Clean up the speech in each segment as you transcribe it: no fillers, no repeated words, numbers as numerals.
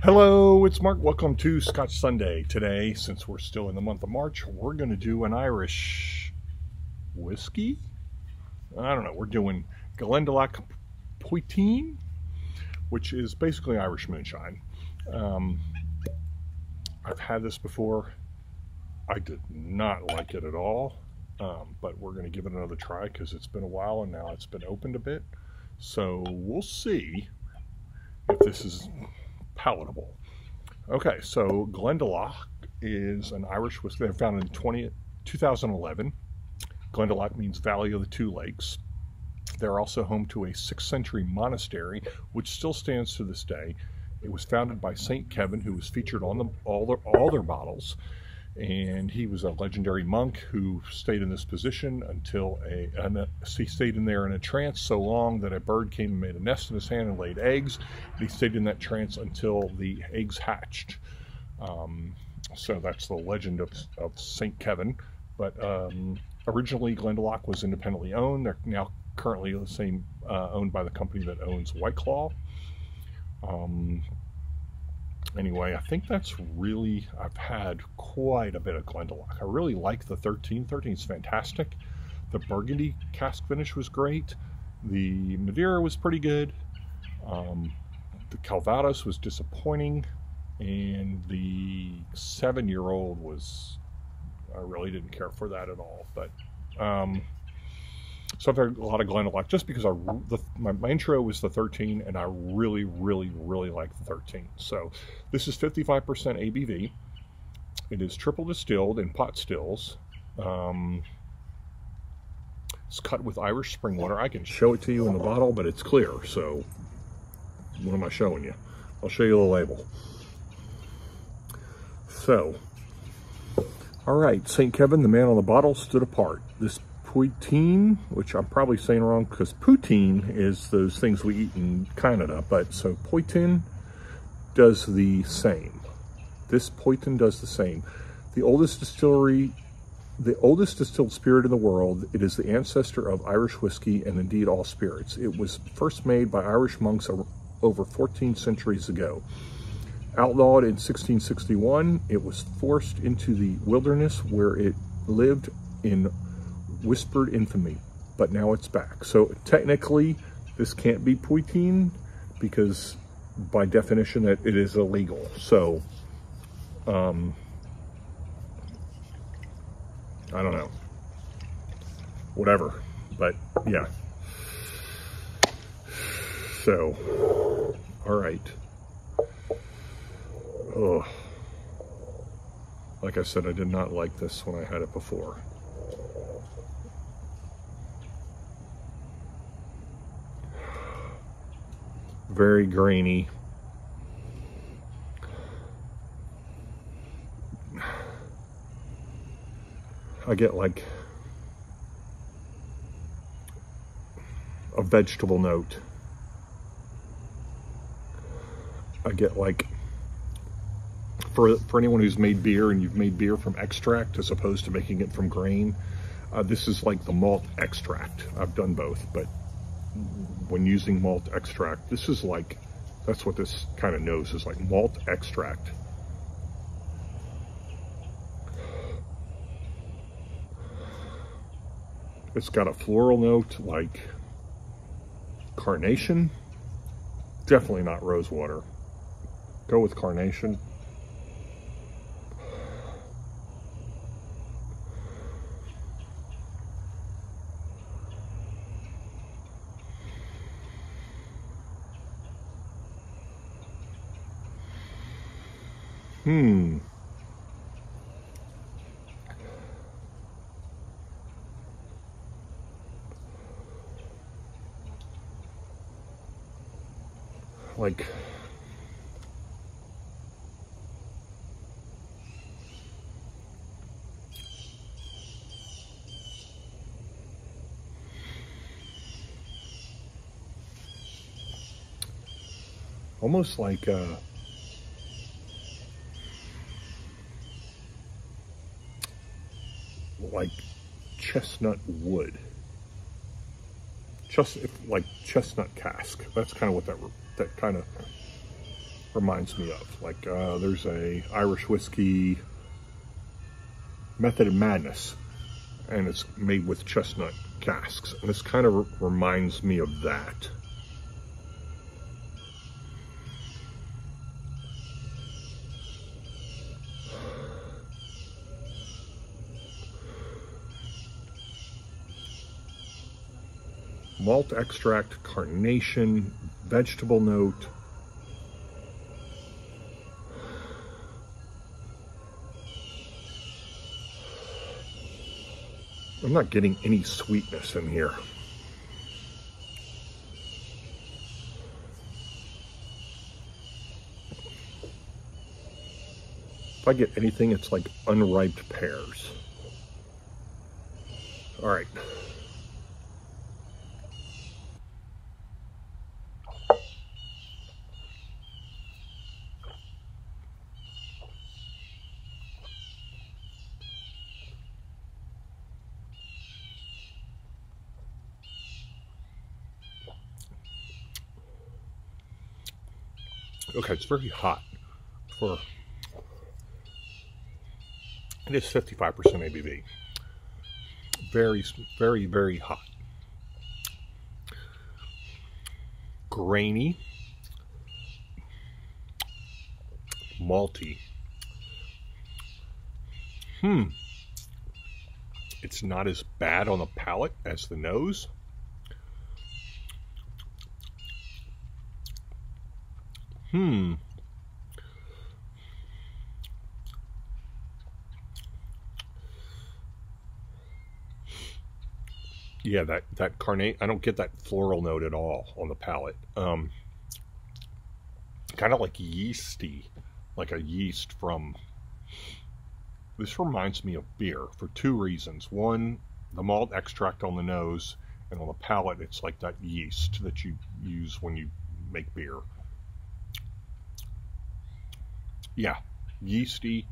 Hello, it's Mark. Welcome to Scotch Sunday. Today, since we're still in the month of March, we're going to do an Irish whiskey. I don't know. We're doing Glendalough Poitín, which is basically Irish moonshine. I've had this before. I did not like it at all, but we're going to give it another try because it's been a while and now it's been opened a bit. So we'll see if this is palatable. Okay, so Glendalough is an Irish whiskey. They're founded in 2011. Glendalough means Valley of the Two Lakes. They're also home to a 6th century monastery, which still stands to this day. It was founded by Saint Kevin, who was featured on all their bottles. And he was a legendary monk who stayed in this position until he stayed in there in a trance so long that a bird came and made a nest in his hand and laid eggs. And he stayed in that trance until the eggs hatched. So that's the legend of St. Kevin. But originally Glendalough was independently owned. They're now currently the same owned by the company that owns White Claw. Anyway, I think that's really, I've had quite a bit of Glendalough. I really like the 13. 13 is fantastic. The Burgundy cask finish was great. The Madeira was pretty good. The Calvados was disappointing. And the 7-year-old was, I really didn't care for that at all. But, so I've had a lot of Glendalough just because my intro was the 13 and I really like the 13. So this is 55% ABV. It is triple distilled in pot stills. It's cut with Irish spring water. I can show it to you in the bottle, but it's clear. So what am I showing you? I'll show you the label. So, all right, St. Kevin, the man on the bottle, stood apart. This Poitín, which I'm probably saying wrong because poutine is those things we eat in Canada, but so Poitín does the same. This Poitín does the same. The oldest distilled spirit in the world. It is the ancestor of Irish whiskey and indeed all spirits. It was first made by Irish monks over 14 centuries ago. Outlawed in 1661, it was forced into the wilderness where it lived in whispered infamy, but now it's back. So technically this can't be Poitín because by definition it is illegal. So I don't know, whatever, but yeah. So all right. Oh, like I said, I did not like this when I had it before. Very grainy. I get like a vegetable note. I get like, for anyone who's made beer and you've made beer from extract as opposed to making it from grain, this is like the malt extract. I've done both, but when using malt extract, this is like, that's what this kind of knows, is like malt extract. It's got a floral note like carnation. Definitely not rosewater. Go with carnation. Like almost like chestnut wood. Like chestnut cask. That's kind of what that kind of reminds me of. Like there's a Irish whiskey, Method of Madness, and it's made with chestnut casks. And this kind of reminds me of that. Malt extract, carnation, vegetable note. I'm not getting any sweetness in here. If I get anything, it's like unripe pears. All right. Okay, it's very hot for, it is 55% ABV. Very, very, very hot. Grainy. Malty. It's not as bad on the palate as the nose. Yeah, that carnate, I don't get that floral note at all on the palate. Kind of like yeasty, like a yeast from, this reminds me of beer for two reasons. One, the malt extract on the nose, and on the palate, it's like that yeast that you use when you make beer. Yeah, yeasty,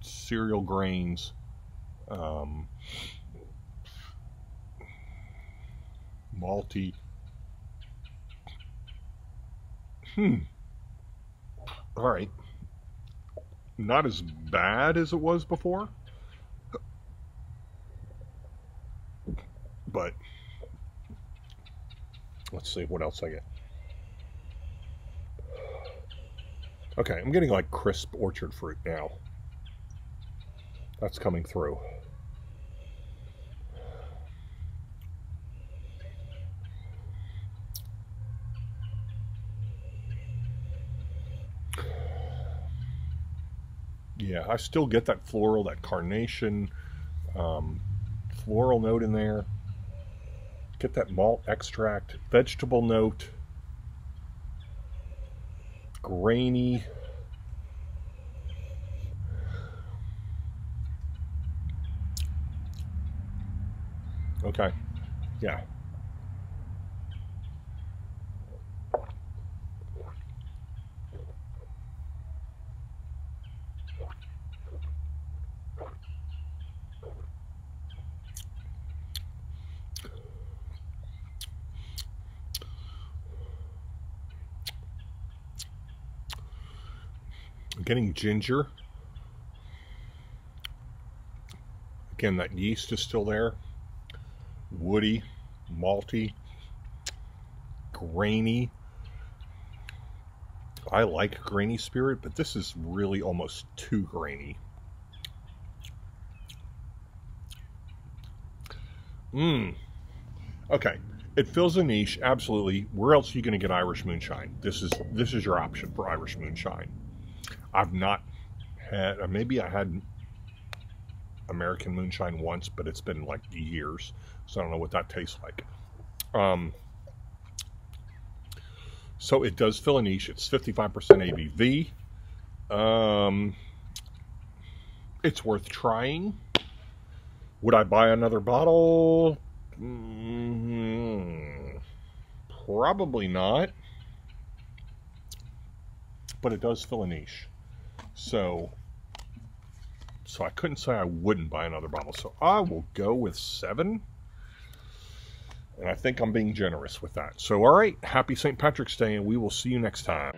cereal grains, malty. All right. Not as bad as it was before, but let's see what else I get. Okay, I'm getting like crisp orchard fruit now. That's coming through. Yeah, I still get that floral, that carnation, floral note in there. Get that malt extract, vegetable note, grainy. Okay, yeah. I'm getting ginger. Again, that yeast is still there. Woody, malty, grainy. I like grainy spirit, but this is really almost too grainy. Okay, it fills a niche, absolutely. Where else are you going to get Irish moonshine? This is your option for Irish moonshine. I've not had, maybe I had American moonshine once, but it's been like years, so I don't know what that tastes like. So it does fill a niche. It's 55% ABV. It's worth trying. Would I buy another bottle? Probably not. But it does fill a niche. So I couldn't say I wouldn't buy another bottle. So I will go with 7. And I think I'm being generous with that. So, all right, happy St. Patrick's Day, and we will see you next time.